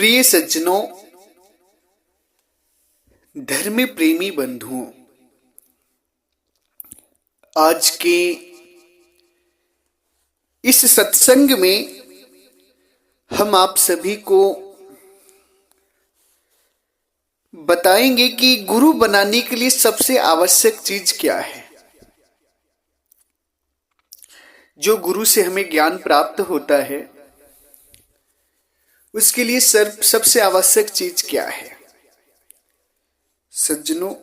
प्रिय सज्जनों, धर्म प्रेमी बंधुओं, आज के इस सत्संग में हम आप सभी को बताएंगे कि गुरु बनाने के लिए सबसे आवश्यक चीज क्या है। जो गुरु से हमें ज्ञान प्राप्त होता है उसके लिए सबसे आवश्यक चीज क्या है। सज्जनों,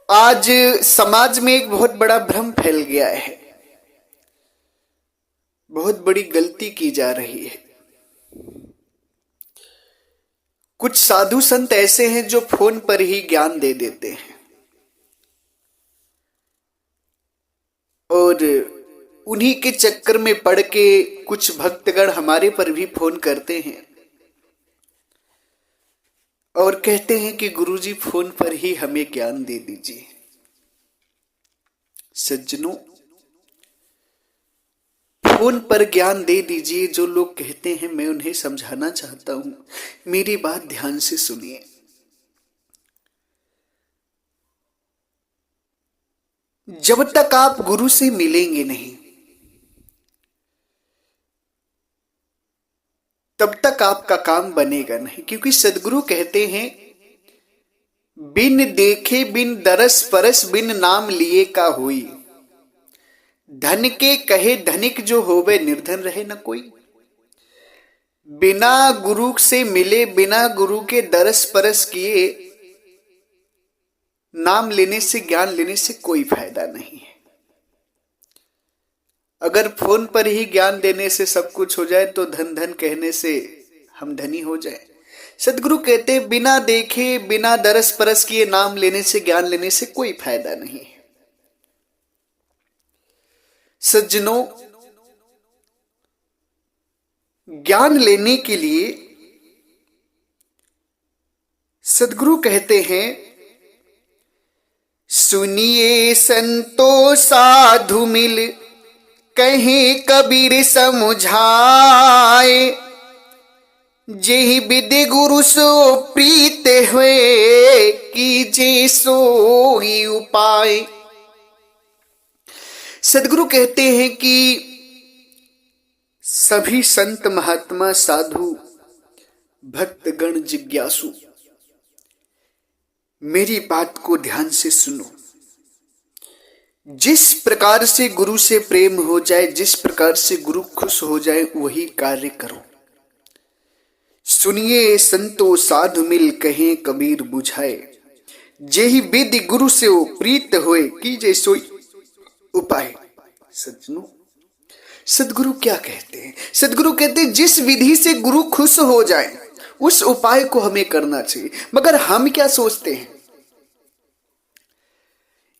आज समाज में एक बहुत बड़ा भ्रम फैल गया है, बहुत बड़ी गलती की जा रही है। कुछ साधु संत ऐसे हैं जो फोन पर ही ज्ञान दे देते हैं और उन्हीं के चक्कर में पड़ के कुछ भक्तगण हमारे पर भी फोन करते हैं और कहते हैं कि गुरुजी फोन पर ही हमें ज्ञान दे दीजिए। सज्जनों, फोन पर ज्ञान दे दीजिए जो लोग कहते हैं, मैं उन्हें समझाना चाहता हूं, मेरी बात ध्यान से सुनिए। जब तक आप गुरु से मिलेंगे नहीं तब तक आपका काम बनेगा नहीं, क्योंकि सदगुरु कहते हैं बिन देखे बिन दरस परस बिन नाम लिए का हुई। धन के कहे धनिक जो होवे निर्धन रहे न कोई। बिना गुरु से मिले, बिना गुरु के दरस परस किए नाम लेने से, ज्ञान लेने से कोई फायदा नहीं है। अगर फोन पर ही ज्ञान देने से सब कुछ हो जाए तो धन धन कहने से हम धनी हो जाए। सदगुरु कहते बिना देखे बिना दरस परस किए नाम लेने से, ज्ञान लेने से कोई फायदा नहीं है। सज्जनों, ज्ञान लेने के लिए सदगुरु कहते हैं सुनिए संतो साधु मिल कहीं कबीर समझाए। जेहि विधि गुरु सो प्रीत हुए कीजे सोई उपाय। सदगुरु कहते हैं कि सभी संत महात्मा साधु भक्तगण जिज्ञासु मेरी बात को ध्यान से सुनो। जिस प्रकार से गुरु से प्रेम हो जाए, जिस प्रकार से गुरु खुश हो जाए, वही कार्य करो। सुनिए संतो साधु मिल कहे कबीर बुझाए। जेहि विधि गुरु से वो प्रीत होए कीजे सोई उपाय। सज्जनों, सदगुरु क्या कहते हैं? सदगुरु कहते हैं जिस विधि से गुरु खुश हो जाए उस उपाय को हमें करना चाहिए। मगर हम क्या सोचते हैं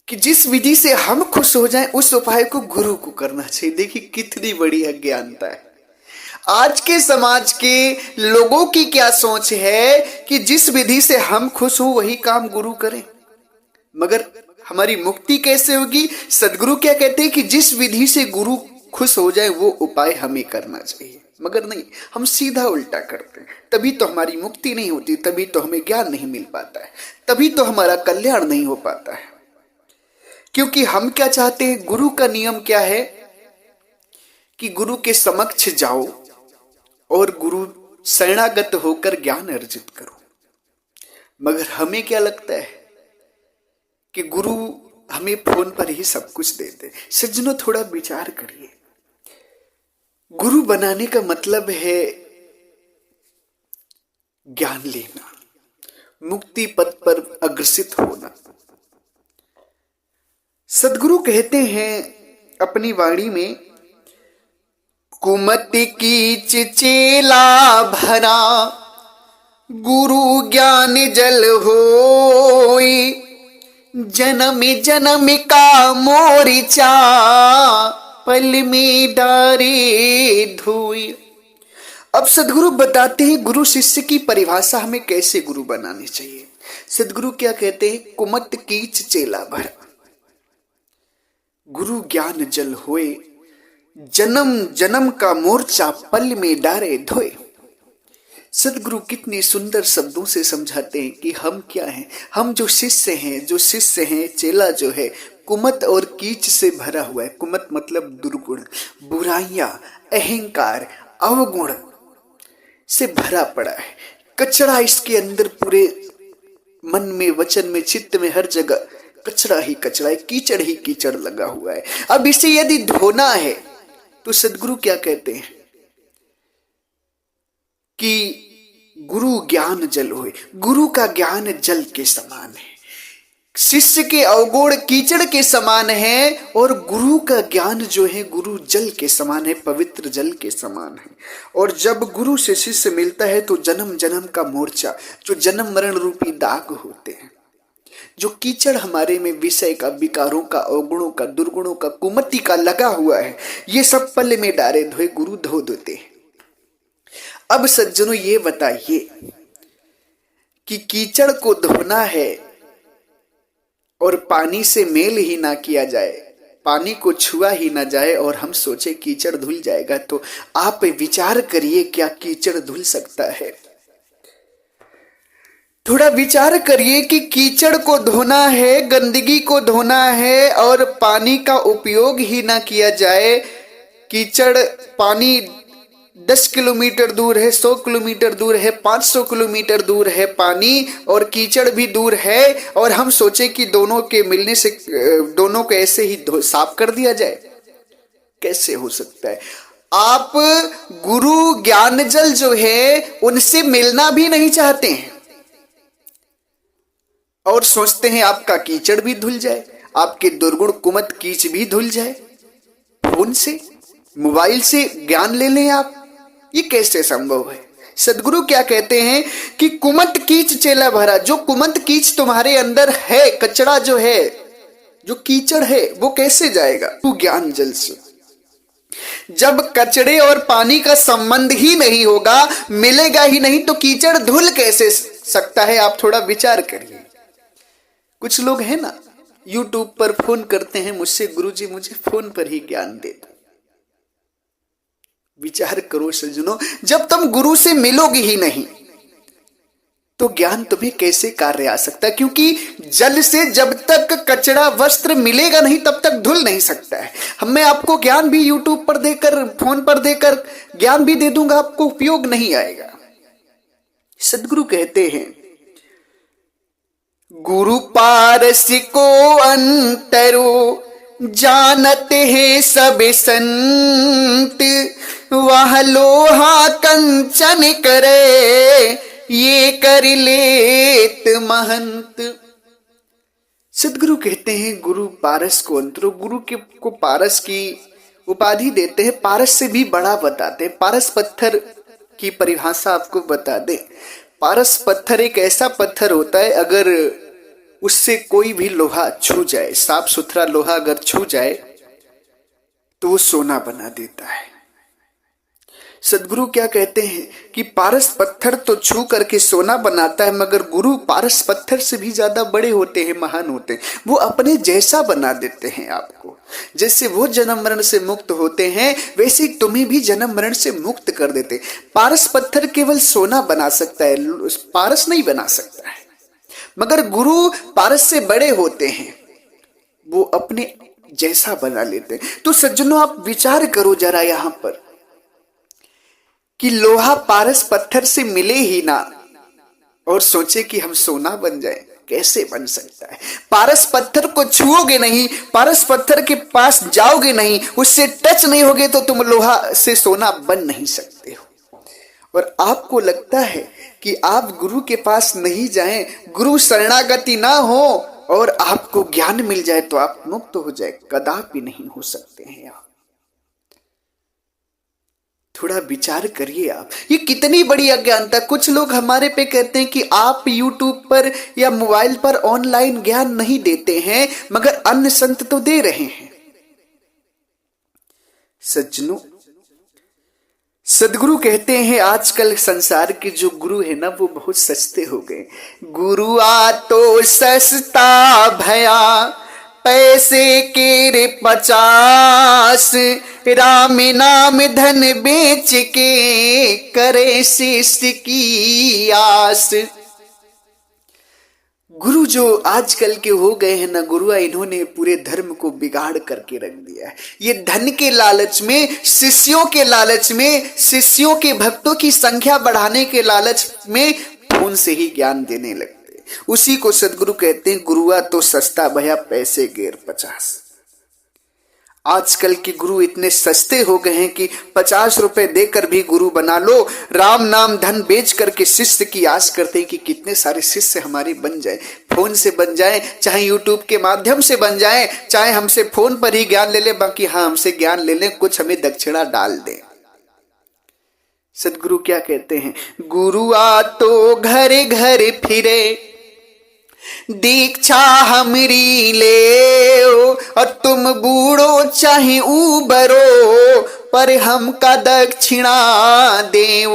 कि जिस विधि से हम खुश हो जाएं उस उपाय को गुरु को करना चाहिए। देखिए कितनी बड़ी अज्ञानता है। आज के समाज के लोगों की क्या सोच है कि जिस विधि से हम खुश हो वही काम गुरु करें। मगर हमारी मुक्ति कैसे होगी? सदगुरु क्या कहते हैं कि जिस विधि से गुरु खुश हो जाए वो उपाय हमें करना चाहिए। मगर नहीं, हम सीधा उल्टा करते हैं। तभी तो हमारी मुक्ति नहीं होती, तभी तो हमें ज्ञान नहीं मिल पाता है, तभी तो हमारा कल्याण नहीं हो पाता है। क्योंकि हम क्या चाहते हैं? गुरु का नियम क्या है कि गुरु के समक्ष जाओ और गुरु शरणागत होकर ज्ञान अर्जित करो। मगर हमें क्या लगता है कि गुरु हमें फोन पर ही सब कुछ देते। सज्जनों, थोड़ा विचार करिए। गुरु बनाने का मतलब है ज्ञान लेना, मुक्ति पथ पर अग्रसित होना। सदगुरु कहते हैं अपनी वाणी में कुमति कीच चेला भरा गुरु ज्ञान जल होई। जन्म जन्म का मोरिचा पल में डारे धोई। अब सदगुरु बताते हैं गुरु शिष्य की परिभाषा हमें कैसे गुरु बनानी चाहिए। सदगुरु क्या कहते हैं? कुमत कीच चेला भरा गुरु ज्ञान जल होए। जन्म जन्म का मोर्चा पल में डारे धोए। सदगुरु कितने सुंदर शब्दों से समझाते हैं कि हम क्या हैं। हम जो शिष्य हैं, चेला जो है कुमत और कीच से भरा हुआ है। कुमत मतलब दुर्गुण, बुराइयां, अहंकार, अवगुण से भरा पड़ा है। कचरा इसके अंदर पूरे मन में, वचन में, चित्त में, हर जगह कचरा ही कचरा है, कीचड़ ही कीचड़ लगा हुआ है। अब इसे यदि धोना है तो सदगुरु क्या कहते हैं कि गुरु ज्ञान जल होए। गुरु का ज्ञान जल के समान है, शिष्य के अवगुण कीचड़ के समान है, और गुरु का ज्ञान जो है गुरु जल के समान है, पवित्र जल के समान है। और जब गुरु से शिष्य मिलता है तो जन्म जन्म का मोर्चा, जो जन्म मरण रूपी दाग होते हैं, जो कीचड़ हमारे में विषय का, विकारों का, अवगुणों का, दुर्गुणों का, कुमति का लगा हुआ है, ये सब पल में डारे धोए गुरु धो देते हैं। अब सज्जनों ये बताइए कि कीचड़ को धोना है और पानी से मेल ही ना किया जाए, पानी को छुआ ही ना जाए, और हम सोचे कीचड़ धुल जाएगा, तो आप विचार करिए क्या कीचड़ धुल सकता है? थोड़ा विचार करिए कि कीचड़ को धोना है, गंदगी को धोना है, और पानी का उपयोग ही ना किया जाए। कीचड़, पानी 10 किलोमीटर दूर है, 100 किलोमीटर दूर है, 500 किलोमीटर दूर है पानी, और कीचड़ भी दूर है, और हम सोचे कि दोनों के मिलने से दोनों को ऐसे ही साफ कर दिया जाए, कैसे हो सकता है? आप गुरु ज्ञान जल जो है उनसे मिलना भी नहीं चाहते हैं और सोचते हैं आपका कीचड़ भी धुल जाए, आपके दुर्गुण कुमत कीच भी धुल जाए। फोन से, मोबाइल से ज्ञान ले लें आप, ये कैसे संभव है? सदगुरु क्या कहते हैं कि कुमत कीच चेला भरा। जो कुमत कीच तुम्हारे अंदर है, कचरा जो है, जो कीचड़ है, वो कैसे जाएगा? तू ज्ञान जल से। जब कचड़े और पानी का संबंध ही नहीं होगा, मिलेगा ही नहीं, तो कीचड़ धुल कैसे सकता है? आप थोड़ा विचार करिए। कुछ लोग हैं ना, यूट्यूब पर फोन करते हैं मुझसे, गुरुजी मुझे फोन पर ही ज्ञान दे दो। विचार करो सज्जनों, जब तुम गुरु से मिलोगे ही नहीं तो ज्ञान तुम्हें कैसे कार्य आ सकता है? क्योंकि जल से जब तक कचड़ा वस्त्र मिलेगा नहीं तब तक धुल नहीं सकता है। मैं आपको ज्ञान भी यूट्यूब पर देकर, फोन पर देकर ज्ञान भी दे दूंगा, आपको उपयोग नहीं आएगा। सदगुरु कहते हैं गुरु पारस को अंतरो जानते हैं सब संत, वह लोहा कंचन करे ये कर लेत महंत। सदगुरु कहते हैं गुरु पारस को अंतरो। गुरु को पारस की उपाधि देते हैं, पारस से भी बड़ा बताते हैं। पारस पत्थर की परिभाषा आपको बता दें। पारस पत्थर एक ऐसा पत्थर होता है, अगर उससे कोई भी लोहा छू जाए, साफ सुथरा लोहा अगर छू जाए तो वो सोना बना देता है। सदगुरु क्या कहते हैं कि पारस पत्थर तो छू करके सोना बनाता है, मगर गुरु पारस पत्थर से भी ज्यादा बड़े होते हैं, महान होते हैं। वो अपने जैसा बना देते हैं आपको। जैसे वो जन्म मरण से मुक्त होते हैं, वैसे तुम्हें भी जन्म मरण से मुक्त कर देते। पारस पत्थर केवल सोना बना सकता है, पारस नहीं बना सकता है। मगर गुरु पारस से बड़े होते हैं, वो अपने जैसा बना लेते हैं। तो सज्जनों आप विचार करो जरा यहां पर कि लोहा पारस पत्थर से मिले ही ना और सोचे कि हम सोना बन जाए, कैसे बन सकता है? पारस पत्थर को छुओगे नहीं, पारस पत्थर के पास जाओगे नहीं, उससे टच नहीं होगे तो तुम लोहा से सोना बन नहीं सकते हो। और आपको लगता है कि आप गुरु के पास नहीं जाएं, गुरु शरणागति ना हो और आपको ज्ञान मिल जाए तो आप मुक्त हो जाए? कदापि नहीं हो सकते हैं आप। थोड़ा विचार करिए आप, ये कितनी बड़ी अज्ञानता। कुछ लोग हमारे पे कहते हैं कि आप यूट्यूब पर या मोबाइल पर ऑनलाइन ज्ञान नहीं देते हैं, मगर अन्य संत तो दे रहे हैं। सज्जनों, सदगुरु कहते हैं आजकल संसार के जो गुरु है ना, वो बहुत सस्ते हो गए। गुरु आ तो सस्ता भया पैसे के रे 50, राम नाम धन बेच के करे शिष्य की आस। गुरु जो आजकल के हो गए हैं ना गुरुआ, इन्होंने पूरे धर्म को बिगाड़ करके रख दिया है। ये धन के लालच में, शिष्यों के लालच में, शिष्यों के भक्तों की संख्या बढ़ाने के लालच में फोन से ही ज्ञान देने लगते। उसी को सदगुरु कहते हैं, गुरुआ तो सस्ता भया पैसे गेर 50। आजकल के गुरु इतने सस्ते हो गए हैं कि 50 रुपए देकर भी गुरु बना लो, राम नाम धन बेच करके शिष्य की आस करते हैं कि कितने सारे शिष्य हमारे बन जाए, फोन से बन जाए, चाहे यूट्यूब के माध्यम से बन जाए, चाहे हमसे फोन पर ही ज्ञान ले ले, बाकी हाँ हमसे ज्ञान ले ले, कुछ हमें दक्षिणा डाल दे। सदगुरु क्या कहते हैं, गुरुआ तो घरे घरे फिरे, दीक्षा हमरी ले, और तुम बूढ़ो चाहे उबरो, पर हमका दक्षिणा देव।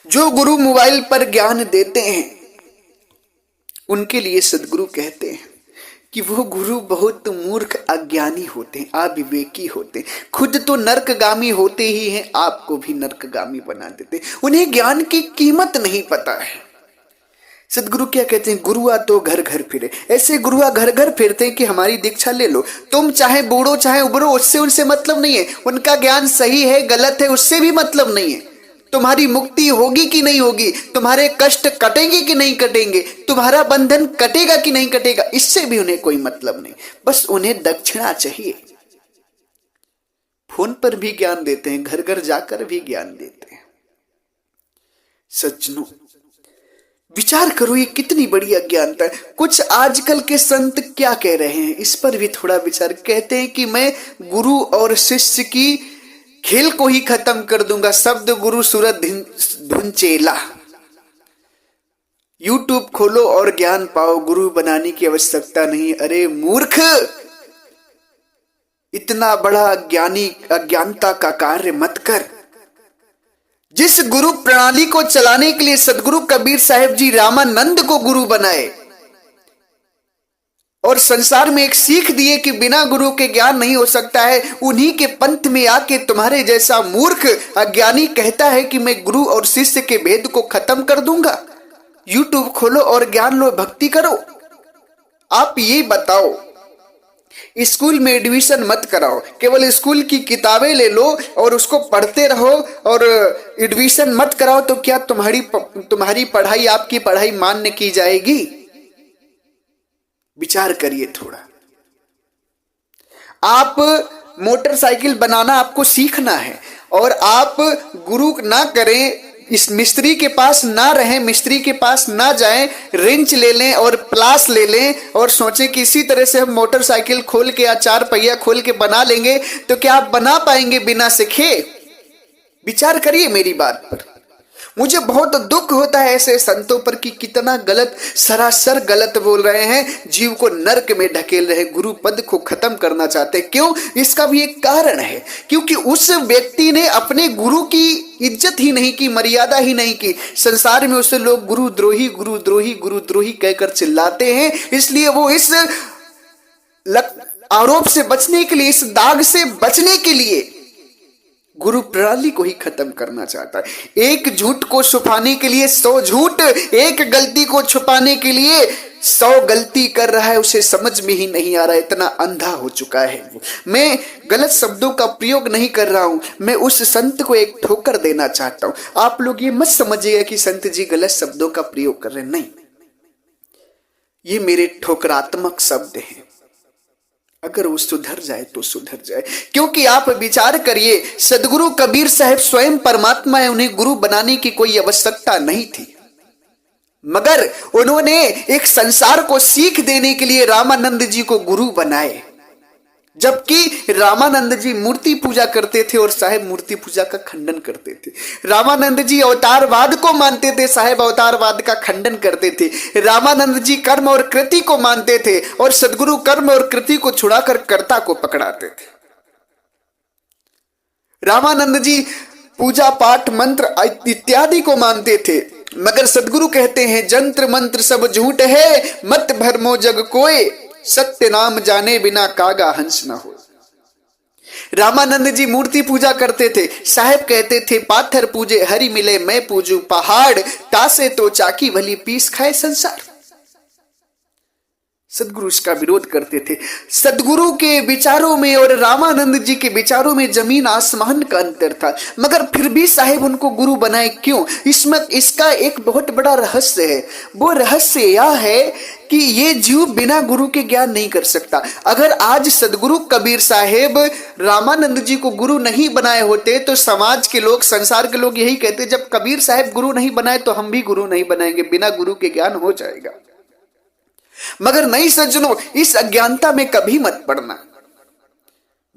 जो गुरु मोबाइल पर ज्ञान देते हैं उनके लिए सदगुरु कहते हैं कि वो गुरु बहुत मूर्ख अज्ञानी होते हैं, अविवेकी होते हैं, खुद तो नरकगामी होते ही हैं, आपको भी नरकगामी बना देते हैं। उन्हें ज्ञान की कीमत नहीं पता है। सदगुरु क्या कहते हैं, गुरुआ तो घर घर फिरे। ऐसे गुरुआ घर घर फिरते हैं कि हमारी दीक्षा ले लो, तुम चाहे बूढ़ो चाहे उबरो, उससे उनसे मतलब नहीं है। उनका ज्ञान सही है गलत है उससे भी मतलब नहीं है। तुम्हारी मुक्ति होगी कि नहीं होगी, तुम्हारे कष्ट कटेंगे कि नहीं कटेंगे, तुम्हारा बंधन कटेगा कि नहीं कटेगा, इससे भी उन्हें कोई मतलब नहीं। बस उन्हें दक्षिणा चाहिए। फोन पर भी ज्ञान देते हैं, घर घर जाकर भी ज्ञान देते हैं। सज्जनों विचार करो, ये कितनी बड़ी अज्ञानता है। कुछ आजकल के संत क्या कह रहे हैं इस पर भी थोड़ा विचार। कहते हैं कि मैं गुरु और शिष्य की खेल को ही खत्म कर दूंगा, शब्द गुरु सूरत धुन चेला। यूट्यूब खोलो और ज्ञान पाओ, गुरु बनाने की आवश्यकता नहीं। अरे मूर्ख, इतना बड़ा अज्ञानता का कार्य मत कर। जिस गुरु प्रणाली को चलाने के लिए सदगुरु कबीर साहिब जी रामानंद को गुरु बनाए और संसार में एक सीख दिए कि बिना गुरु के ज्ञान नहीं हो सकता है, उन्हीं के पंथ में आके तुम्हारे जैसा मूर्ख अज्ञानी कहता है कि मैं गुरु और शिष्य के भेद को खत्म कर दूंगा। यूट्यूब खोलो और ज्ञान लो, भक्ति करो। आप ये बताओ, स्कूल में एडमिशन मत कराओ, केवल स्कूल की किताबें ले लो और उसको पढ़ते रहो और एडमिशन मत कराओ, तो क्या तुम्हारी पढ़ाई, आपकी पढ़ाई मान्य की जाएगी? विचार करिए थोड़ा। आप मोटरसाइकिल बनाना आपको सीखना है और आप गुरु ना करें, इस मिस्त्री के पास ना रहें, मिस्त्री के पास ना जाएं, रिंच ले लें और प्लास ले लें और सोचें कि इसी तरह से हम मोटरसाइकिल खोल के या 4 पहिया खोल के बना लेंगे, तो क्या आप बना पाएंगे बिना सीखे? विचार करिए मेरी बात पर। मुझे बहुत दुख होता है ऐसे संतों पर कि कितना गलत, सरासर गलत बोल रहे हैं, जीव को नरक में ढकेल रहे, गुरु पद को खत्म करना चाहते हैं। क्यों? इसका भी एक कारण है, क्योंकि उस व्यक्ति ने अपने गुरु की इज्जत ही नहीं की, मर्यादा ही नहीं की। संसार में उसे लोग गुरुद्रोही गुरुद्रोही गुरुद्रोही कहकर चिल्लाते हैं, इसलिए वो इस आरोप से बचने के लिए, इस दाग से बचने के लिए गुरु प्रणाली को ही खत्म करना चाहता है। एक झूठ को छुपाने के लिए 100 झूठ, एक गलती को छुपाने के लिए 100 गलती कर रहा है, उसे समझ में ही नहीं आ रहा है, इतना अंधा हो चुका है वो। मैं गलत शब्दों का प्रयोग नहीं कर रहा हूं, मैं उस संत को एक ठोकर देना चाहता हूं। आप लोग ये मत समझिएगा कि संत जी गलत शब्दों का प्रयोग कर रहे हैं, नहीं, ये मेरे ठोकरात्मक शब्द हैं। अगर वो सुधर जाए तो सुधर जाए, क्योंकि आप विचार करिए, सदगुरु कबीर साहब स्वयं परमात्मा है, उन्हें गुरु बनाने की कोई आवश्यकता नहीं थी, मगर उन्होंने एक संसार को सीख देने के लिए रामानंद जी को गुरु बनाए। जबकि रामानंद जी मूर्ति पूजा करते थे और साहेब मूर्ति पूजा का खंडन करते थे। रामानंद जी अवतारवाद को मानते थे, साहेब अवतारवाद का खंडन करते थे। रामानंद जी कर्म और कृति को मानते थे और सदगुरु कर्म और कृति को छुड़ाकर कर्ता को पकड़ाते थे। रामानंद जी पूजा पाठ मंत्र इत्यादि को मानते थे, मगर सदगुरु कहते हैं जंत्र मंत्र सब झूठ है, मत भरमो जग कोय, सत्य नाम जाने बिना कागा हंस न हो। रामानंद जी मूर्ति पूजा करते थे। साहेब कहते थे पाथर पूजे हरि मिले मैं पूजू पहाड़, तासे तो चाकी भली पीस खाए संसार। सदगुरु इसका विरोध करते थे। सदगुरु के विचारों में और रामानंद जी के विचारों में जमीन आसमान का अंतर था, मगर फिर भी साहेब उनको गुरु बनाए क्यों? इसमें इसका एक बहुत बड़ा रहस्य है। वो रहस्य यह है कि ये जीव बिना गुरु के ज्ञान नहीं कर सकता। अगर आज सदगुरु कबीर साहेब रामानंद जी को गुरु नहीं बनाए होते तो समाज के लोग, संसार के लोग यही कहते, जब कबीर साहेब गुरु नहीं बनाए तो हम भी गुरु नहीं बनाएंगे, बिना गुरु के ज्ञान हो जाएगा। मगर नहीं सज्जनों, इस अज्ञानता में कभी मत पड़ना।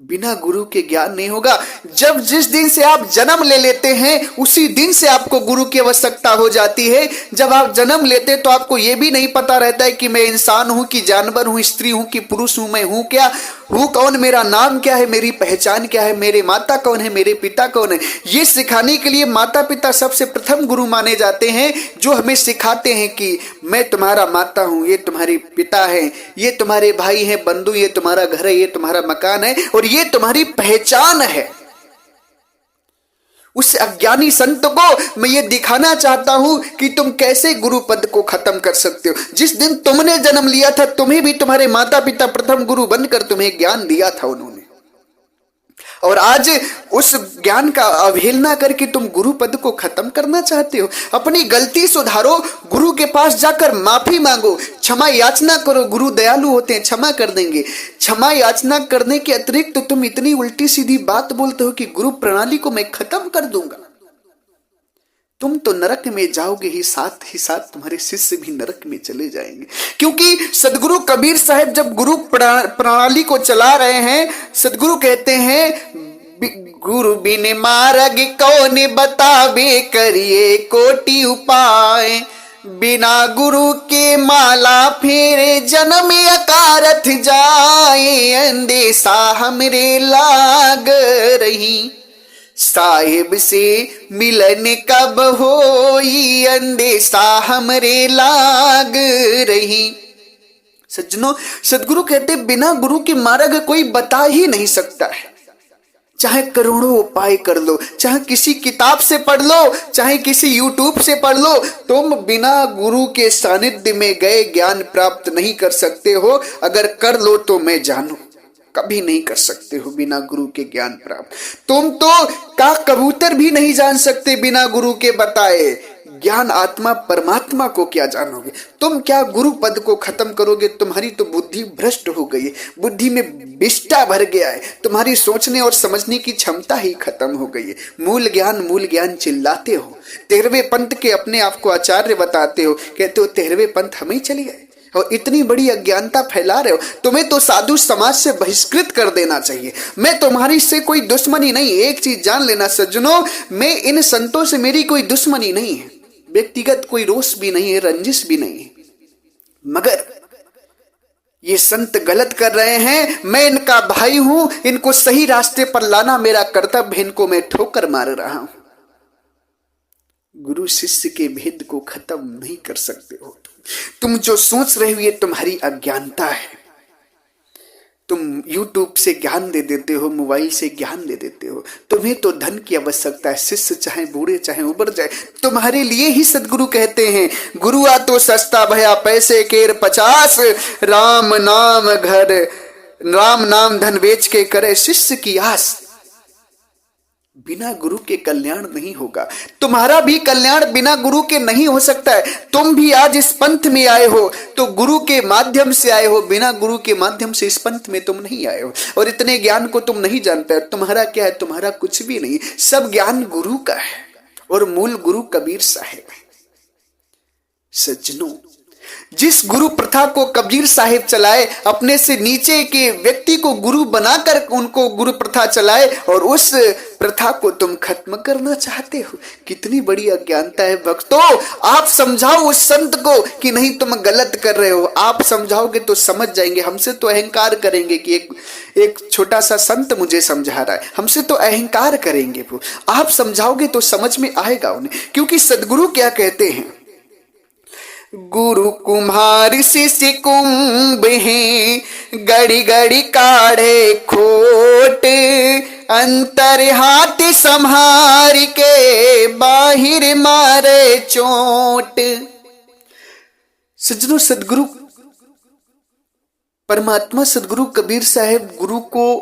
बिना गुरु के ज्ञान नहीं होगा। जब जिस दिन से आप जन्म ले लेते हैं उसी दिन से आपको गुरु की आवश्यकता हो जाती है। जब आप जन्म लेते तो आपको यह भी नहीं पता रहता है कि मैं इंसान हूं कि जानवर हूं, स्त्री हूं कि पुरुष हूं, मैं हूं क्या, हूं कौन, मेरा नाम क्या है, मेरी पहचान क्या है, मेरे माता कौन है, मेरे पिता कौन है। ये सिखाने के लिए माता पिता सबसे प्रथम गुरु माने जाते हैं, जो हमें सिखाते हैं कि मैं तुम्हारा माता हूं, ये तुम्हारे पिता है, ये तुम्हारे भाई हैं, बंधु, ये तुम्हारा घर है, ये तुम्हारा मकान है और ये तुम्हारी पहचान है। उस अज्ञानी संत को मैं ये दिखाना चाहता हूं कि तुम कैसे गुरु पद को खत्म कर सकते हो। जिस दिन तुमने जन्म लिया था तुम्हें भी तुम्हारे माता पिता प्रथम गुरु बनकर तुम्हें ज्ञान दिया था उन्होंने, और आज उस ज्ञान का अवहेलना करके तुम गुरु पद को खत्म करना चाहते हो। अपनी गलती सुधारो, गुरु के पास जाकर माफी मांगो, क्षमा याचना करो। गुरु दयालु होते हैं, क्षमा कर देंगे। क्षमा याचना करने के अतिरिक्त तो तुम इतनी उल्टी सीधी बात बोलते हो कि गुरु प्रणाली को मैं खत्म कर दूंगा। तुम तो नरक में जाओगे ही साथ तुम्हारे शिष्य भी नरक में चले जाएंगे। क्योंकि सदगुरु कबीर साहब जब गुरु प्रणाली को चला रहे हैं, सदगुरु कहते हैं गुरु बिन मार्ग कौन बतावे, करिए कोटि उपाय, बिना गुरु के माला फेरे जन्म अकारथ जाए, अंदेशा हमरे लाग रही, साहिब से मिलन कब होई, अंदेशा हमरे लाग रही। सज्जनों, सदगुरु कहते बिना गुरु के मार्ग कोई बता ही नहीं सकता है। चाहे करोड़ों उपाय कर लो, चाहे किसी किताब से पढ़ लो, चाहे किसी यूट्यूब से पढ़ लो, तुम बिना गुरु के सानिध्य में गए ज्ञान प्राप्त नहीं कर सकते हो। अगर कर लो तो मैं जानू कभी नहीं कर सकते हो बिना गुरु के ज्ञान प्राप्त। तुम तो का कबूतर भी नहीं जान सकते बिना गुरु के बताए ज्ञान। आत्मा परमात्मा को क्या जानोगे? तुम क्या गुरु पद को खत्म करोगे? तुम्हारी तो बुद्धि भ्रष्ट हो गई है, बुद्धि में विष्टा भर गया है, तुम्हारी सोचने और समझने की क्षमता ही खत्म हो गई है। मूल ज्ञान चिल्लाते हो, 13वें पंथ के अपने आप को आचार्य बताते हो, कहते हो 13वें पंथ हमें चली गए और इतनी बड़ी अज्ञानता फैला रहे हो। तुम्हें तो साधु समाज से बहिष्कृत कर देना चाहिए। मैं तुम्हारी से कोई दुश्मनी नहीं, एक चीज जान लेना सज्जनों, मैं इन संतों से मेरी कोई दुश्मनी नहीं है, व्यक्तिगत कोई रोष भी नहीं है, रंजिश भी नहीं है, मगर ये संत गलत कर रहे हैं, मैं इनका भाई हूं, इनको सही रास्ते पर लाना मेरा कर्तव्य, इनको मैं ठोकर मार रहा हूं। गुरु शिष्य के भेद को खत्म नहीं कर सकते हो। तुम जो सोच रहे हो ये तुम्हारी अज्ञानता है। तुम YouTube से ज्ञान दे देते हो, मोबाइल से ज्ञान दे देते हो। तुम्हें तो धन की आवश्यकता है, शिष्य चाहे बूढ़े चाहे उबर जाए, तुम्हारे लिए ही सदगुरु कहते हैं गुरुआ तो सस्ता भया पैसे केर 50, राम नाम धन बेच के करे शिष्य की आस। बिना गुरु के कल्याण नहीं होगा। तुम्हारा भी कल्याण बिना गुरु के नहीं हो सकता है। तुम भी आज इस पंथ में आए हो तो गुरु के माध्यम से आए हो, बिना गुरु के माध्यम से इस पंथ में तुम नहीं आए हो और इतने ज्ञान को तुम नहीं जानते हो। तुम्हारा क्या है? तुम्हारा कुछ भी नहीं, सब ज्ञान गुरु का है और मूल गुरु कबीर साहेब है। सज्जनों, जिस गुरु प्रथा को कबीर साहिब चलाए, अपने से नीचे के व्यक्ति को गुरु बनाकर उनको गुरु प्रथा चलाए और उस प्रथा को तुम खत्म करना चाहते हो। कितनी बड़ी अज्ञानता है भक्तों। आप समझाओ उस संत को कि नहीं तुम गलत कर रहे हो। आप समझाओगे तो समझ जाएंगे। हमसे तो अहंकार करेंगे कि एक छोटा सा संत मुझे समझा रहा है, हमसे तो अहंकार करेंगे वो। आप समझाओगे तो समझ में आएगा उन्हें, क्योंकि सदगुरु क्या कहते हैं, गुरु कुम्हार शिष्य कुंभ हैं, गड़ी गड़ी काढ़े खोट, अंतर हाथ संहार के बाहिर मारे चोट। सज्जनों, सदगुरु परमात्मा सदगुरु कबीर साहब गुरु को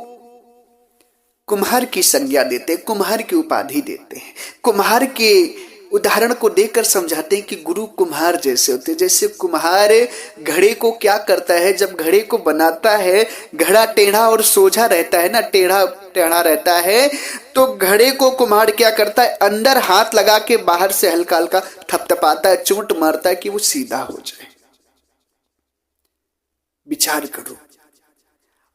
कुम्हार की संज्ञा देते हैं, कुम्हार की उपाधि देते हैं। कुम्हार के उदाहरण को देकर समझाते हैं कि गुरु कुम्हार जैसे होते हैं। जैसे कुम्हार घड़े को क्या करता है, जब घड़े को बनाता है, घड़ा टेढ़ा और सोझा रहता है ना, टेढ़ा टेढ़ा रहता है, तो घड़े को कुम्हार क्या करता है, अंदर हाथ लगा के बाहर से हल्का हल्का थपथपाता है, चोट मारता है कि वो सीधा हो जाए। विचार करो।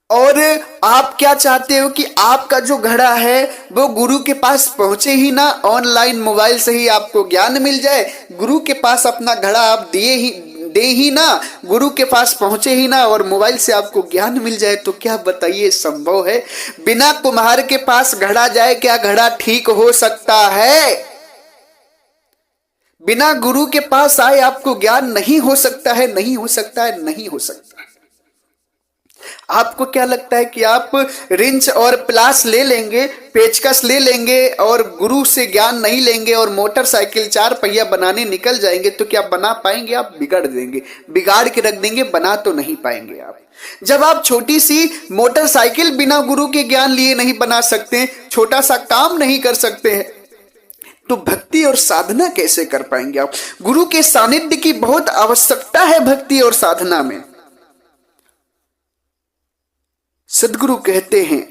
और आप क्या चाहते हो कि आपका जो घड़ा है वो गुरु के पास पहुंचे ही ना, ऑनलाइन मोबाइल से ही आपको ज्ञान मिल जाए। गुरु के पास अपना घड़ा आप दे ही ना, गुरु के पास पहुंचे ही ना और मोबाइल से आपको ज्ञान मिल जाए, तो क्या बताइए संभव है? बिना कुम्हार के पास घड़ा जाए क्या घड़ा ठीक हो सकता है? बिना गुरु के पास आए आपको ज्ञान नहीं हो सकता है, नहीं हो सकता है, नहीं हो सकता है। आपको क्या लगता है कि आप रिंच और प्लास ले लेंगे, पेचकस ले लेंगे और गुरु से ज्ञान नहीं लेंगे और मोटरसाइकिल 4 पहिया बनाने निकल जाएंगे तो क्या बना पाएंगे? आप बिगाड़ देंगे, बिगाड़ के रख देंगे, बना तो नहीं पाएंगे आप। जब आप छोटी सी मोटरसाइकिल बिना गुरु के ज्ञान लिए नहीं बना सकते, छोटा सा काम नहीं कर सकते हैं, तो भक्ति और साधना कैसे कर पाएंगे आप? गुरु के सानिध्य की बहुत आवश्यकता है भक्ति और साधना में। सदगुरु कहते हैं,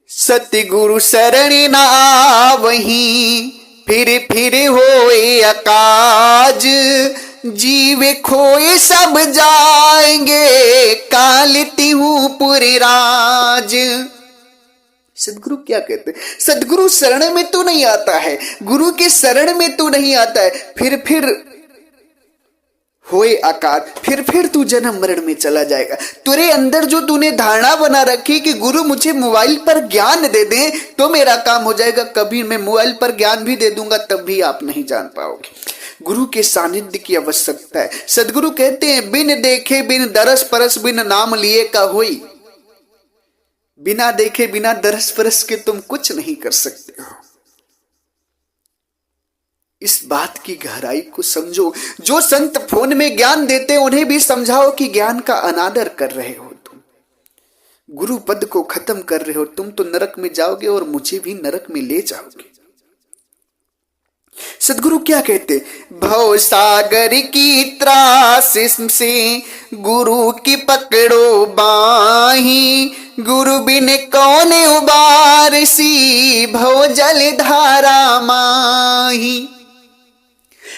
सतगुरु शरण ना आवहीं, फिर होए अकाज, जीवे खोए सब जाएंगे, काल तिहु पुर राज। सदगुरु क्या कहते हैं? सदगुरु शरण में तू नहीं आता है, गुरु के शरण में तू नहीं आता है, फिर होए आकार, फिर तू जन्म मरण में चला जाएगा। तेरे अंदर जो तूने धारणा बना रखी कि गुरु मुझे मोबाइल पर ज्ञान दे दे तो मेरा काम हो जाएगा, कभी मैं मोबाइल पर ज्ञान भी दे दूंगा तब भी आप नहीं जान पाओगे। गुरु के सानिध्य की आवश्यकता है। सदगुरु कहते हैं, बिन देखे बिन दरस परस बिन नाम लिए का होई। बिना देखे बिना दरस परस के तुम कुछ नहीं कर सकते हो। इस बात की गहराई को समझो। जो संत फोन में ज्ञान देते उन्हें भी समझाओ कि ज्ञान का अनादर कर रहे हो तुम, गुरु पद को खत्म कर रहे हो, तुम तो नरक में जाओगे और मुझे भी नरक में ले जाओगे। सदगुरु क्या कहते? भव सागर की त्रास से गुरु की पकड़ो बाही, गुरु बिन कौन उबार सी, भव जल धारा माही।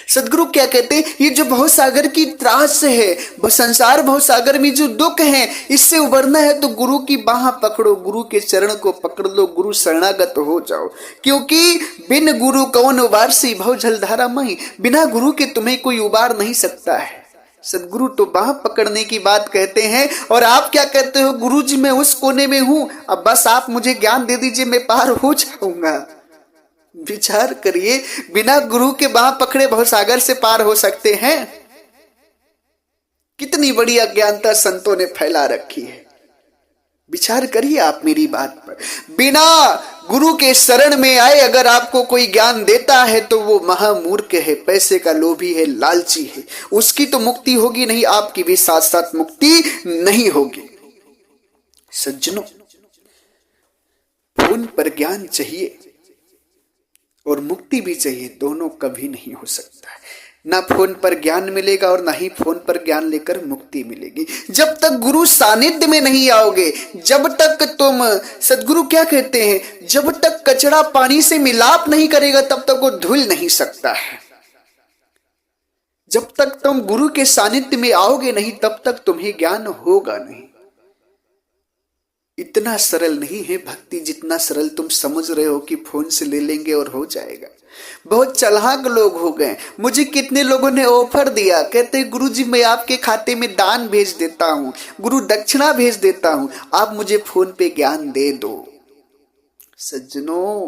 सदगुरु क्या कहते हैं? ये जो भव सागर की त्रास है, संसार भव सागर में जो दुख है, इससे उबरना है तो गुरु की बाह पकड़ो, गुरु के चरण को पकड़ लो, गुरु शरणागत हो जाओ। क्योंकि बिन गुरु कौन उबार सी, भव जलधारा माही। बिना गुरु के तुम्हें कोई उबार नहीं सकता है। सदगुरु तो बाह पकड़ने की बात कहते हैं और आप क्या कहते हो? गुरु जी मैं उस कोने में हूं, अब बस आप मुझे ज्ञान दे दीजिए, मैं पार हो जाऊंगा। विचार करिए, बिना गुरु के बाह पकड़े भवसागर से पार हो सकते हैं? कितनी बड़ी अज्ञानता संतों ने फैला रखी है। विचार करिए आप मेरी बात पर। बिना गुरु के शरण में आए अगर आपको कोई ज्ञान देता है तो वो महामूर्ख है, पैसे का लोभी है, लालची है। उसकी तो मुक्ति होगी नहीं, आपकी भी साथ साथ मुक्ति नहीं होगी। सज्जनों, फोन पर ज्ञान चाहिए और मुक्ति भी चाहिए, दोनों कभी नहीं हो सकता है। ना फोन पर ज्ञान मिलेगा और ना ही फोन पर ज्ञान लेकर मुक्ति मिलेगी। जब तक गुरु सानिध्य में नहीं आओगे, जब तक तुम, सदगुरु क्या कहते हैं, जब तक कचरा पानी से मिलाप नहीं करेगा तब तक वो धुल नहीं सकता है। जब तक तुम गुरु के सानिध्य में आओगे नहीं तब तक तुम्हें ज्ञान होगा नहीं। इतना सरल नहीं है भक्ति जितना सरल तुम समझ रहे हो कि फोन से ले लेंगे और हो जाएगा। बहुत चालाक लोग हो गए। मुझे कितने लोगों ने ऑफर दिया, कहते गुरु जी मैं आपके खाते में दान भेज देता हूं, गुरु दक्षिणा भेज देता हूं, आप मुझे फोन पे ज्ञान दे दो। सज्जनों,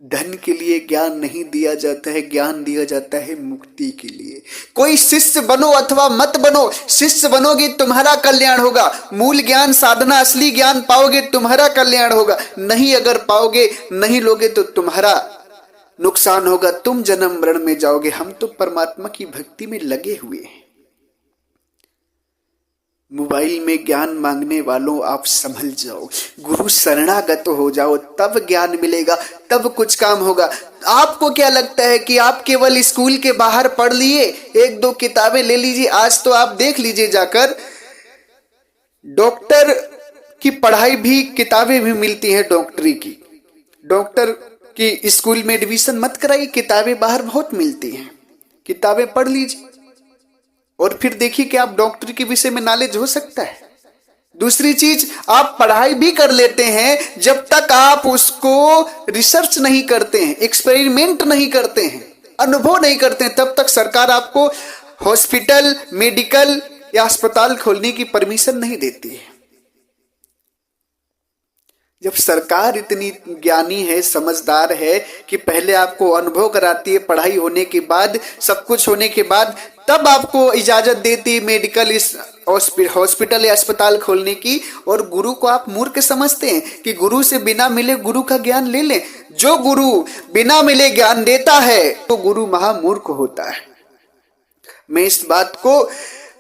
धन के लिए ज्ञान नहीं दिया जाता है, ज्ञान दिया जाता है मुक्ति के लिए। कोई शिष्य बनो अथवा मत बनो, शिष्य बनोगे तुम्हारा कल्याण होगा। मूल ज्ञान, साधना, असली ज्ञान पाओगे तुम्हारा कल्याण होगा। नहीं अगर पाओगे, नहीं लोगे तो तुम्हारा नुकसान होगा, तुम जन्म मरण में जाओगे। हम तो परमात्मा की भक्ति में लगे हुए हैं। मोबाइल में ज्ञान मांगने वालों, आप संभल जाओ, गुरु शरणागत हो जाओ, तब ज्ञान मिलेगा, तब कुछ काम होगा। आपको क्या लगता है कि आप केवल स्कूल के बाहर पढ़ लिए, एक दो किताबें ले लीजिए। आज तो आप देख लीजिए जाकर, डॉक्टर की पढ़ाई भी, किताबें भी मिलती हैं डॉक्टरी की। डॉक्टर की स्कूल में एडमिशन मत कराइए, किताबें बाहर बहुत मिलती हैं, किताबें पढ़ लीजिए और फिर देखिए कि आप डॉक्टर के विषय में नॉलेज हो सकता है। दूसरी चीज, आप पढ़ाई भी कर लेते हैं, जब तक आप उसको रिसर्च नहीं करते हैं, एक्सपेरिमेंट नहीं करते हैं, अनुभव नहीं करते हैं, तब तक सरकार आपको हॉस्पिटल, मेडिकल या अस्पताल खोलने की परमिशन नहीं देती है। जब सरकार इतनी ज्ञानी है, समझदार है कि पहले आपको अनुभव कराती है, पढ़ाई होने के बाद, सब कुछ होने के बाद, तब आपको इजाजत देती है मेडिकल, इस हॉस्पिटल या अस्पताल खोलने की। और गुरु को आप मूर्ख समझते हैं कि गुरु से बिना मिले गुरु का ज्ञान ले लें। जो गुरु बिना मिले ज्ञान देता है तो गुरु महामूर्ख होता है। मैं इस बात को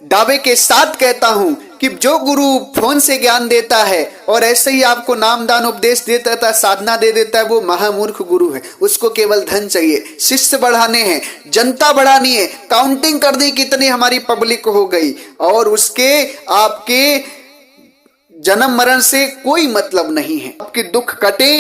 दावे के साथ कहता हूं कि जो गुरु फोन से ज्ञान देता है और ऐसे ही आपको नाम दान उपदेश देता है, साधना दे देता है, वो महामूर्ख गुरु है। उसको केवल धन चाहिए, शिष्य बढ़ाने हैं, जनता बढ़ानी है, काउंटिंग करनी कितनी हमारी पब्लिक हो गई, और उसके आपके जन्म मरण से कोई मतलब नहीं है। आपके दुख कटे,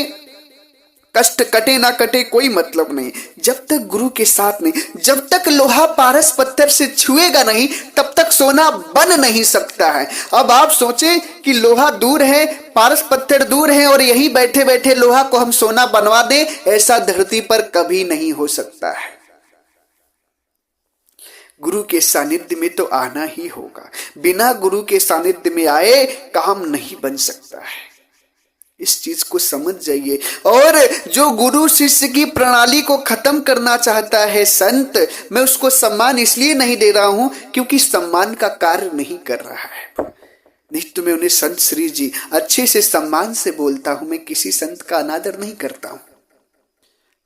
कष्ट कटे ना कटे, कोई मतलब नहीं। जब तक गुरु के साथ नहीं, जब तक लोहा पारस पत्थर से छुएगा नहीं, तब तक सोना बन नहीं सकता है। अब आप सोचें कि लोहा दूर है, पारस पत्थर दूर है, और यहीं बैठे बैठे लोहा को हम सोना बनवा दें, ऐसा धरती पर कभी नहीं हो सकता है। गुरु के सानिध्य में तो आना ही होगा। बिना गुरु के सानिध्य में आए काम नहीं बन सकता है। इस चीज को समझ जाइए। और जो गुरु शिष्य की प्रणाली को खत्म करना चाहता है संत, मैं उसको सम्मान इसलिए नहीं दे रहा हूं क्योंकि सम्मान का कार्य नहीं कर रहा है। नहीं तो मैं उन्हें संत श्री जी अच्छे से सम्मान से बोलता हूं, मैं किसी संत का अनादर नहीं करता हूं।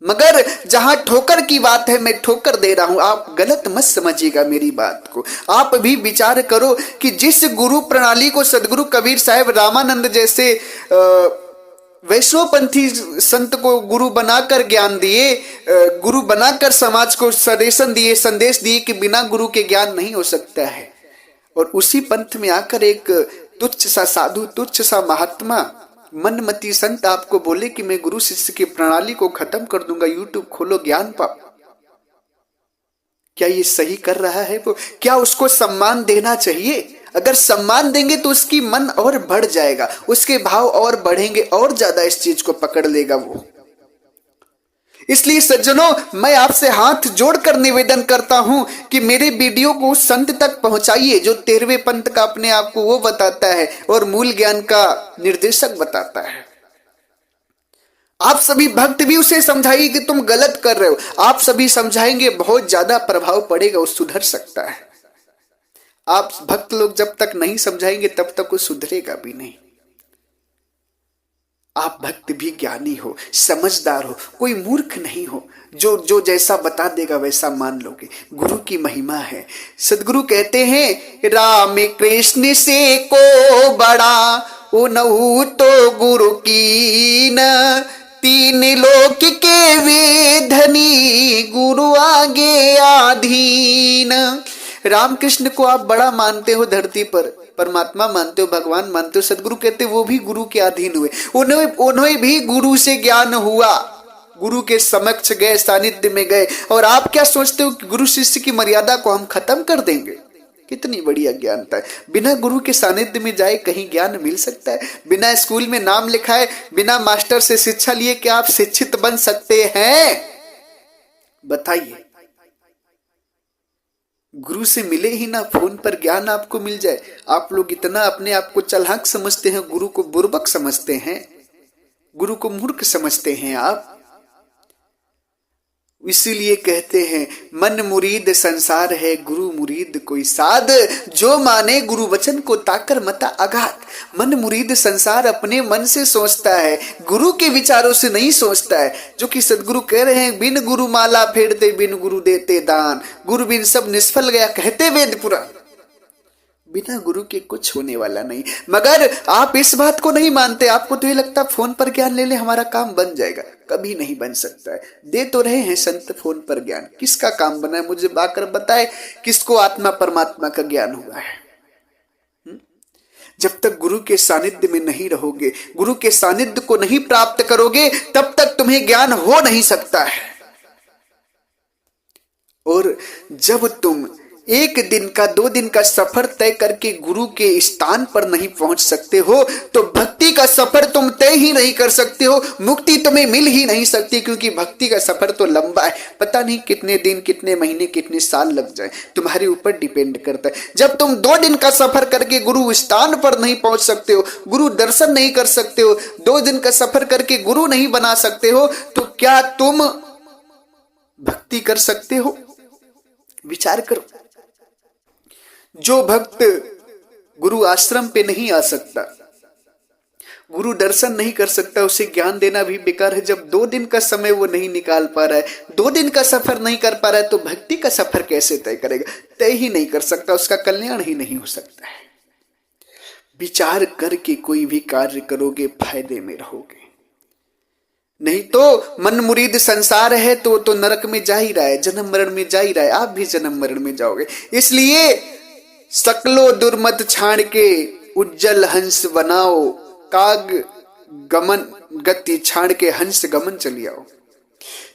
मगर जहां ठोकर की बात है, मैं ठोकर दे रहा हूं। आप गलत मत समझिएगा मेरी बात को। आप भी विचार करो कि जिस गुरु प्रणाली को सदगुरु कबीर साहब, रामानंद जैसे वैष्णवपंथी संत को गुरु बनाकर ज्ञान दिए, गुरु बनाकर समाज को संदेश दिए कि बिना गुरु के ज्ञान नहीं हो सकता है, और उसी पंथ में आकर एक तुच्छ सा साधु, तुच्छ सा महात्मा, मनमती संत आपको बोले कि मैं गुरु शिष्य की प्रणाली को खत्म कर दूंगा, यूट्यूब खोलो ज्ञान पाओ। क्या ये सही कर रहा है वो? क्या उसको सम्मान देना चाहिए? अगर सम्मान देंगे तो उसकी मन और बढ़ जाएगा, उसके भाव और बढ़ेंगे, और ज्यादा इस चीज को पकड़ लेगा वो। इसलिए सज्जनों, मैं आपसे हाथ जोड़कर निवेदन करता हूं कि मेरे वीडियो को उस संत तक पहुंचाइए जो 13वें पंथ का अपने आप को वो बताता है और मूल ज्ञान का निर्देशक बताता है। आप सभी भक्त भी उसे समझाइए कि तुम गलत कर रहे हो। आप सभी समझाएंगे, बहुत ज्यादा प्रभाव पड़ेगा, वो सुधर सकता है। आप भक्त लोग जब तक नहीं समझाएंगे तब तक वो सुधरेगा भी नहीं। आप भक्त भी ज्ञानी हो, समझदार हो, कोई मूर्ख नहीं हो जो जैसा बता देगा वैसा मान लोगे। गुरु की महिमा है। सदगुरु कहते हैं, राम कृष्ण से को बड़ा उनहु तो गुरु की न, तीन लोक के वे धनी गुरु आगे आधीन। रामकृष्ण को आप बड़ा मानते हो, धरती पर परमात्मा मानते हो, भगवान मानते हो। सदगुरु कहते वो भी गुरु के अधीन हुए, उन्हें भी गुरु से ज्ञान हुआ, गुरु के समक्ष गए, सानिध्य में गए। और आप क्या सोचते हो कि गुरु शिष्य की मर्यादा को हम खत्म कर देंगे? कितनी बड़ी अज्ञानता है। बिना गुरु के सानिध्य में जाए कहीं ज्ञान मिल सकता है? बिना स्कूल में नाम लिखाए, बिना मास्टर से शिक्षा लिए क्या आप शिक्षित बन सकते हैं? बताइए। गुरु से मिले ही ना, फोन पर ज्ञान आपको मिल जाए। आप लोग इतना अपने आप को चालाक समझते हैं, गुरु को बुर्बक समझते हैं, गुरु को मूर्ख समझते हैं। आप इसीलिए कहते हैं मन मुरीद संसार है, गुरु मुरीद कोई साध, जो माने गुरु वचन को ताकर मता आघात। मन मुरीद संसार अपने मन से सोचता है, गुरु के विचारों से नहीं सोचता है। जो कि सदगुरु कह रहे हैं, बिन गुरु माला फेरते, बिन गुरु देते दान, गुरु बिन सब निष्फल गया कहते वेद पुराण। बिना गुरु के कुछ होने वाला नहीं। मगर आप इस बात को नहीं मानते, आपको तो ये लगता फोन पर ज्ञान ले ले हमारा काम बन जाएगा। कभी नहीं बन सकता है। दे तो रहे हैं संत फोन पर ज्ञान, किसका काम बना है मुझे आकर बताए, किसको आत्मा परमात्मा का ज्ञान हुआ है? जब तक गुरु के सानिध्य में नहीं रहोगे, गुरु के सानिध्य को नहीं प्राप्त करोगे, तब तक तुम्हें ज्ञान हो नहीं सकता है। और जब तुम एक दिन का 2 दिन का सफर तय करके गुरु के स्थान पर नहीं पहुंच सकते हो, तो भक्ति का सफर तुम तय ही नहीं कर सकते हो, मुक्ति तुम्हें मिल ही नहीं सकती। क्योंकि भक्ति का सफर तो लंबा है, पता नहीं कितने दिन, कितने महीने, कितने साल लग जाए, तुम्हारे ऊपर डिपेंड करता है। जब तुम 2 दिन का सफर करके गुरु स्थान पर नहीं पहुंच सकते हो, गुरु दर्शन नहीं कर सकते हो, 2 दिन का सफर करके गुरु नहीं बना सकते हो, तो क्या तुम भक्ति कर सकते हो? विचार करो। जो भक्त गुरु आश्रम पे नहीं आ सकता, गुरु दर्शन नहीं कर सकता, उसे ज्ञान देना भी बेकार है। जब 2 दिन का समय वो नहीं निकाल पा रहा है, 2 दिन का सफर नहीं कर पा रहा है, तो भक्ति का सफर कैसे तय करेगा? तय ही नहीं कर सकता, उसका कल्याण ही नहीं हो सकता है। विचार करके कोई भी कार्य करोगे, फायदे में रहोगे। नहीं तो मन मुरीद संसार है तो नरक में जा ही रहा है, जन्म मरण में जा ही रहा है, आप भी जन्म मरण में जाओगे। इसलिए सकलो दुर्मत छाड़ के उज्जल हंस बनाओ, काग गमन गति छाड़ के हंस गमन चली आओ।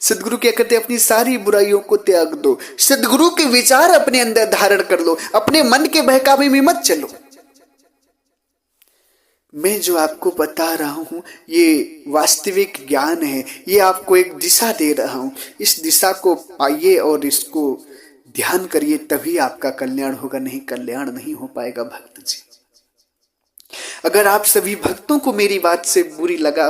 सदगुरु क्या कहते हैं? अपनी सारी बुराइयों को त्याग दो, सदगुरु के विचार अपने अंदर धारण कर लो, अपने मन के बहकावे में मत चलो। मैं जो आपको बता रहा हूं ये वास्तविक ज्ञान है, ये आपको एक दिशा दे रहा हूं। इस दिशा को पाइए और इसको ध्यान करिए, तभी आपका कल्याण होगा, नहीं कल्याण नहीं हो पाएगा भक्त जी। अगर आप सभी भक्तों को मेरी बात से बुरी लगा,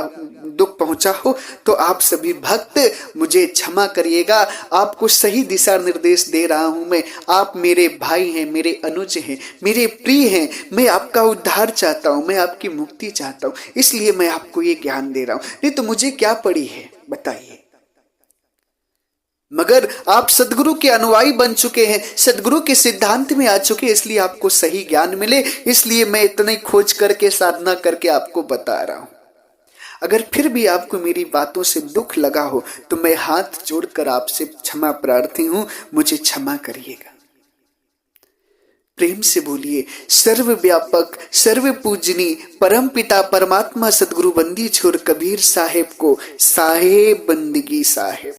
दुख पहुंचा हो, तो आप सभी भक्त मुझे क्षमा करिएगा। आपको सही दिशा निर्देश दे रहा हूं मैं। आप मेरे भाई हैं, मेरे अनुज हैं, मेरे प्रिय हैं। मैं आपका उद्धार चाहता हूं, मैं आपकी मुक्ति चाहता हूं, इसलिए मैं आपको ये ज्ञान दे रहा हूं। नहीं तो मुझे क्या पड़ी है बताइए? मगर आप सदगुरु के अनुयायी बन चुके हैं, सदगुरु के सिद्धांत में आ चुके हैं, इसलिए आपको सही ज्ञान मिले, इसलिए मैं इतनी खोज करके साधना करके आपको बता रहा हूं। अगर फिर भी आपको मेरी बातों से दुख लगा हो तो मैं हाथ जोड़कर आपसे क्षमा प्रार्थी हूं, मुझे क्षमा करिएगा। प्रेम से बोलिए, सर्वव्यापक सर्व पूजनी परम पिता परमात्मा सदगुरु बंदी छोर कबीर साहेब को साहेब बंदगी साहेब।